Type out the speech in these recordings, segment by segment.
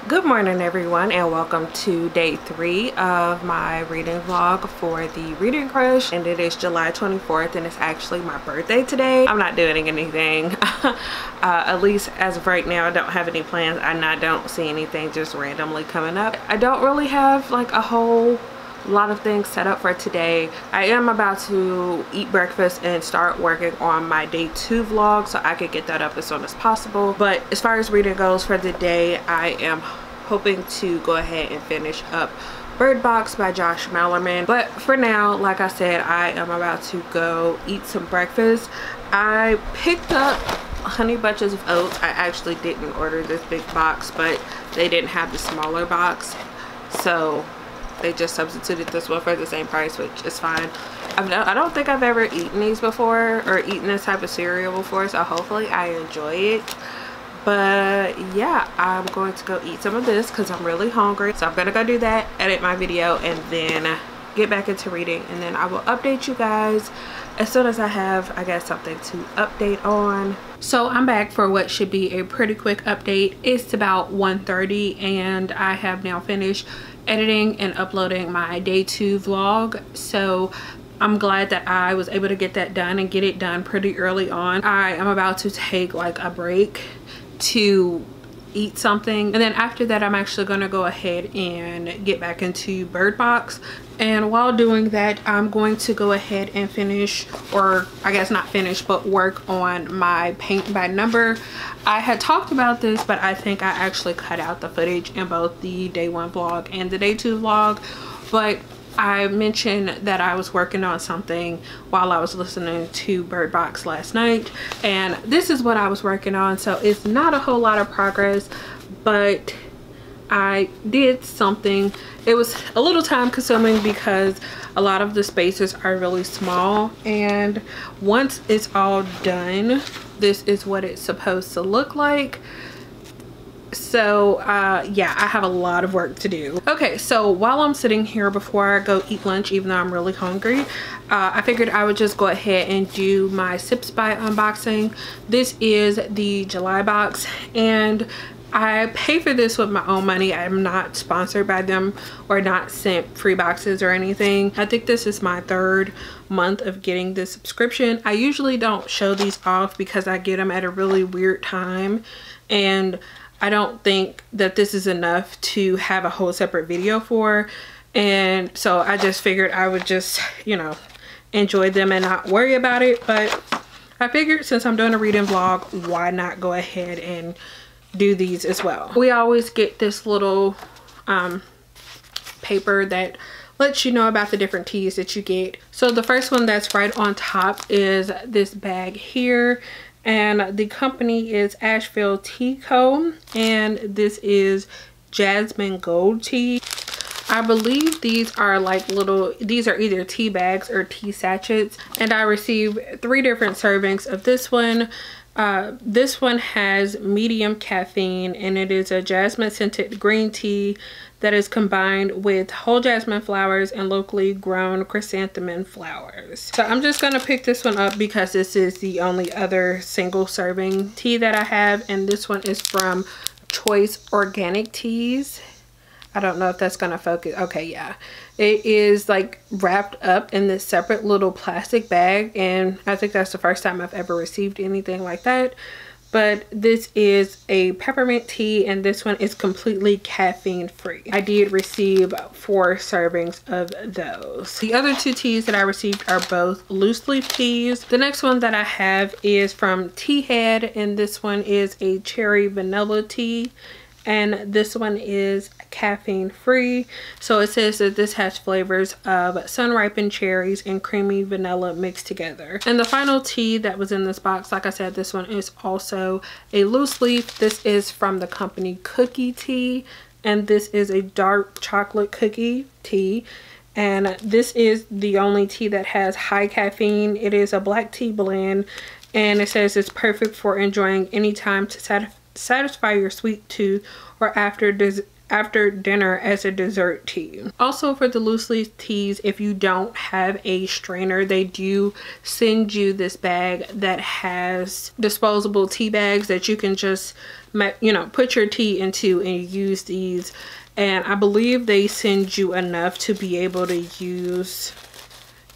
Good morning everyone, and welcome to day 3 of my reading vlog for the Reading Crush, and it is July 24th and it's actually my birthday today. I'm not doing anything at least as of right now. I don't have any plans and I don't see anything just randomly coming up. I don't really have like a whole lot of things set up for today. I am about to eat breakfast and start working on my day 2 vlog so I could get that up as soon as possible. But as far as reading goes for the day, I am hoping to go ahead and finish up Bird Box by Josh Malerman. But for now, like I said, I am about to go eat some breakfast. I picked up Honey Bunches of Oats. I actually didn't order this big box, but they didn't have the smaller box, so they just substituted this one for the same price, which is fine. I don't think I've ever eaten these before or eaten this type of cereal before, so hopefully I enjoy it. But yeah, I'm going to go eat some of this because I'm really hungry. So I'm gonna go do that, edit my video, and then get back into reading, and then I will update you guys as soon as I have, I guess, something to update on. So I'm back for what should be a pretty quick update. It's about 1:30 and I have now finished editing and uploading my day 2 vlog. So I'm glad that I was able to get that done and get it done pretty early on. I am about to take like a break to eat something, and then after that I'm actually going to go ahead and get back into Bird Box. And while doing that, I'm going to go ahead and finish, or I guess not finish, but work on my paint by number. I had talked about this, but I think I actually cut out the footage in both the day 1 vlog and the day 2 vlog. But I mentioned that I was working on something while I was listening to Bird Box last night, and this is what I was working on. So it's not a whole lot of progress, but I did something. It was a little time consuming because a lot of the spaces are really small, and once it's all done, this is what it's supposed to look like. So yeah, I have a lot of work to do. Okay, so while I'm sitting here before I go eat lunch, even though I'm really hungry, I figured I would just go ahead and do my Sips by unboxing. This is the July box, and I pay for this with my own money. I'm not sponsored by them or not sent free boxes or anything. I think this is my 3rd month of getting this subscription. I usually don't show these off because I get them at a really weird time, and I don't think that this is enough to have a whole separate video for. And so I just figured I would just, you know, enjoy them and not worry about it. But I figured since I'm doing a reading vlog, why not go ahead and do these as well. We always get this little paper that lets you know about the different teas that you get. So the first one that's right on top is this bag here, and the company is Asheville Tea Co, and this is Jasmine Gold Tea. I believe these are like little, these are either tea bags or tea sachets, and I received 3 different servings of this one. This one has medium caffeine, and it is a jasmine scented green tea that is combined with whole jasmine flowers and locally grown chrysanthemum flowers. So I'm just gonna pick this one up because this is the only other single serving tea that I have, and this one is from Choice Organic Teas. I don't know if that's gonna focus. Okay, yeah. It is like wrapped up in this separate little plastic bag, and I think that's the first time I've ever received anything like that. But this is a peppermint tea, and this one is completely caffeine free. I did receive 4 servings of those. The other 2 teas that I received are both loose leaf teas. The next one that I have is from Tea Head, and this one is a cherry vanilla tea, and this one is caffeine free. So it says that this has flavors of sun ripened cherries and creamy vanilla mixed together. And the final tea that was in this box, like I said, this one is also a loose leaf. This is from the company Cookie Tea, and this is a dark chocolate cookie tea, and this is the only tea that has high caffeine. It is a black tea blend, and it says it's perfect for enjoying anytime to satisfy your sweet tooth or after after dinner as a dessert tea. Also, for the loose leaf teas, if you don't have a strainer, they do send you this bag that has disposable tea bags that you can just, you know, put your tea into and use these. And I believe they send you enough to be able to use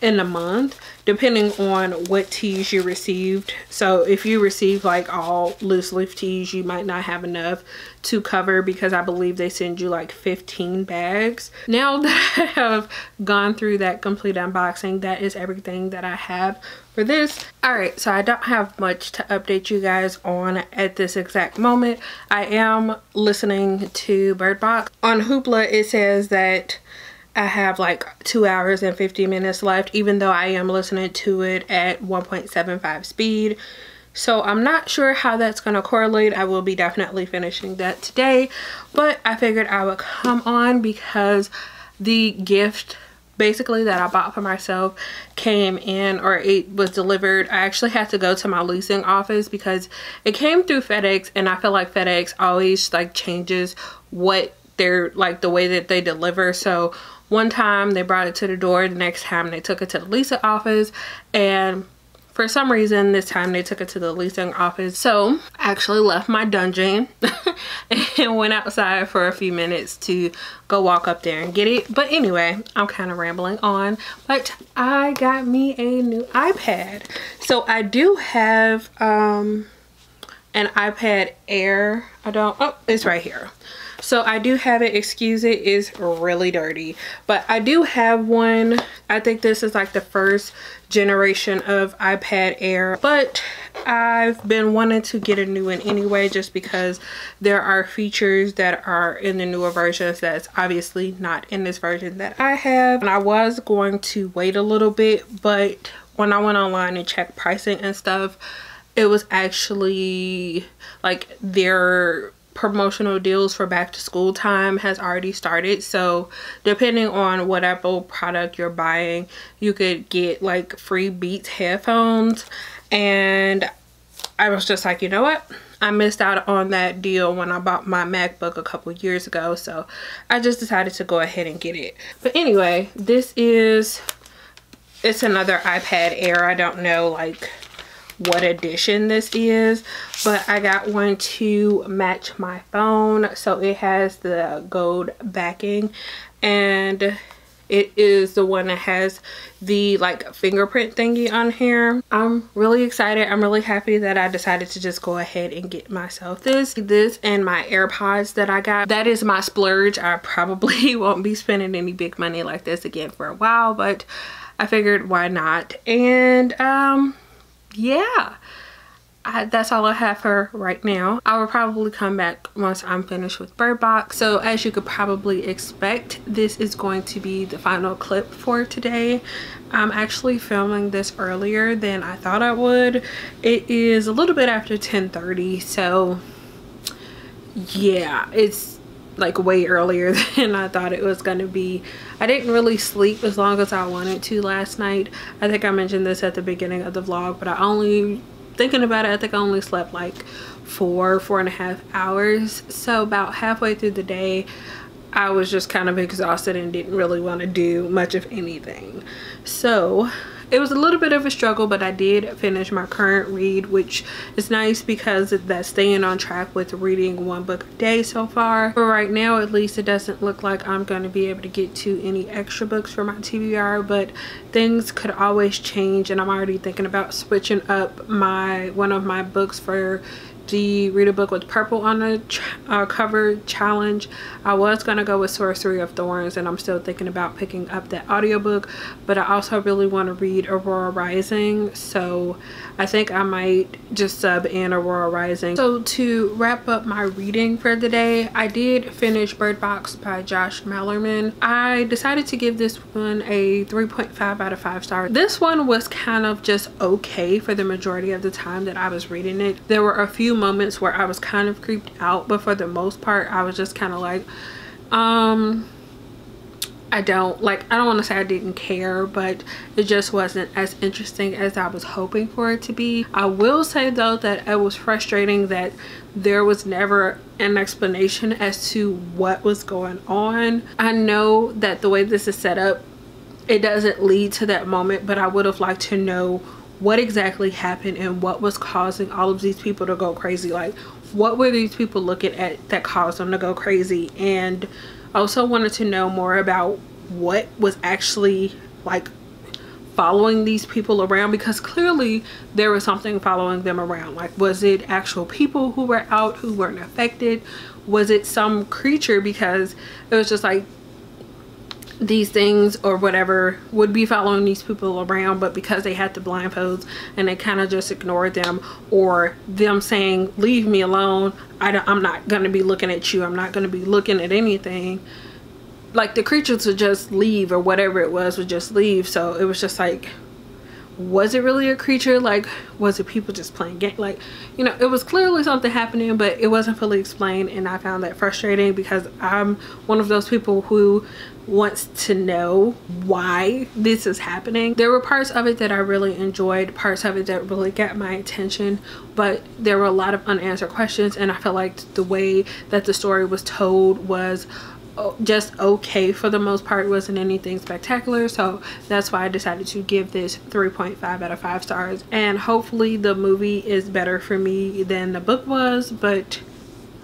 in a month, depending on what teas you received. So if you receive like all loose leaf teas, you might not have enough to cover, because I believe they send you like 15 bags. Now that I have gone through that complete unboxing, that is everything that I have for this. All right, so I don't have much to update you guys on at this exact moment. I am listening to Bird Box. On Hoopla, it says that I have like 2 hours and 50 minutes left, even though I am listening to it at 1.75 speed. So I'm not sure how that's going to correlate. I will be definitely finishing that today, but I figured I would come on because the gift basically that I bought for myself came in, or it was delivered. I actually had to go to my leasing office because it came through FedEx, and I feel like FedEx always like changes what they're like, the way that they deliver. So one time they brought it to the door, the next time they took it to the leasing office, and for some reason this time they took it to the leasing office. So I actually left my dungeon and went outside for a few minutes to go walk up there and get it. But anyway, I'm kind of rambling on, but I got me a new iPad. So I do have an iPad Air. Oh, it's right here. So I do have it. Excuse it, it's really dirty, but I do have one. I think this is like the first generation of iPad Air, but I've been wanting to get a new one anyway, just because there are features that are in the newer versions that's obviously not in this version that I have. And I was going to wait a little bit, but when I went online and checked pricing and stuff, it was actually like their promotional deals for back to school time has already started. So depending on what Apple product you're buying, you could get like free Beats headphones. And I was just like, you know what, I missed out on that deal when I bought my MacBook a couple years ago, so I just decided to go ahead and get it. But anyway, it's another iPad Air. I don't know like what edition this is, but I got one to match my phone. So it has the gold backing, and it is the one that has the like fingerprint thingy on here. I'm really excited. I'm really happy that I decided to just go ahead and get myself this and my AirPods that I got. That is my splurge. I probably won't be spending any big money like this again for a while, but I figured why not. And yeah, that's all I have for right now. I will probably come back once I'm finished with Bird Box. So as you could probably expect, this is going to be the final clip for today. I'm actually filming this earlier than I thought I would. It is a little bit after 10:30, so yeah, it's like way earlier than I thought it was gonna be. I didn't really sleep as long as I wanted to last night. I think I mentioned this at the beginning of the vlog, but thinking about it, I think I only slept like 4.5 hours. So about halfway through the day, I was just kind of exhausted and didn't really want to do much of anything. So it was a little bit of a struggle, but I did finish my current read, which is nice because that's staying on track with reading 1 book a day so far. For right now, at least, it doesn't look like I'm going to be able to get to any extra books for my TBR, but things could always change, and I'm already thinking about switching up one of my books for the Read a Book with Purple on the cover challenge. I was gonna go with Sorcery of Thorns, and I'm still thinking about picking up that audiobook, but I also really want to read Aurora Rising, so I think I might just sub in Aurora Rising. So to wrap up my reading for the day, I did finish Bird Box by Josh Malerman. I decided to give this one a 3.5 out of 5 stars. This one was kind of just okay for the majority of the time that I was reading it. There were a few moments where I was kind of creeped out, but for the most part I was just kind of like I don't want to say I didn't care, but it just wasn't as interesting as I was hoping for it to be. I will say though that it was frustrating that there was never an explanation as to what was going on. I know that the way this is set up, it doesn't lead to that moment, but I would have liked to know what exactly happened and what was causing all of these people to go crazy. Like, what were these people looking at that caused them to go crazy? And also wanted to know more about what was actually like following these people around, because clearly there was something following them around. Like, was it actual people who were out who weren't affected? Was it some creature? Because it was just like these things or whatever would be following these people around, but because they had the blindfolds and they kind of just ignored them, or them saying leave me alone, I'm not gonna be looking at you, I'm not gonna be looking at anything, like the creatures would just leave, or whatever it was would just leave. So it was just like, was it really a creature? Like, was it people just playing game? Like, you know, it was clearly something happening, but it wasn't fully explained, and I found that frustrating because I'm one of those people who wants to know why this is happening. There were parts of it that I really enjoyed, parts of it that really got my attention, but there were a lot of unanswered questions, and I felt like the way that the story was told was just okay for the most part. It wasn't anything spectacular, so that's why I decided to give this 3.5 out of 5 stars. And hopefully the movie is better for me than the book was, but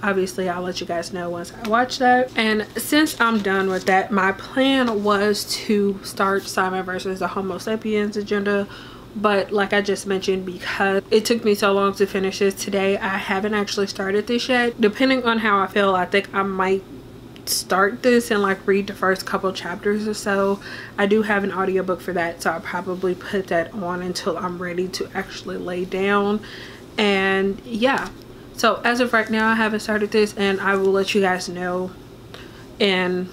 obviously I'll let you guys know once I watch that. And since I'm done with that, my plan was to start Simon versus the Homo sapiens agenda, but like I just mentioned, because it took me so long to finish this today, I haven't actually started this yet. Depending on how I feel, I think I might start this and like read the first couple chapters or so. I do have an audiobook for that, so I'll probably put that on until I'm ready to actually lay down. And yeah, so as of right now I haven't started this, and I will let you guys know in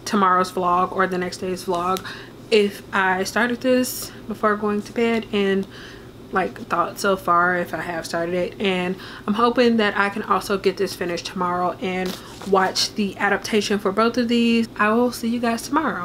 tomorrow's vlog or the next day's vlog if I started this before going to bed, and like thoughts so far if I have started it. And I'm hoping that I can also get this finished tomorrow and watch the adaptation for both of these. I will see you guys tomorrow.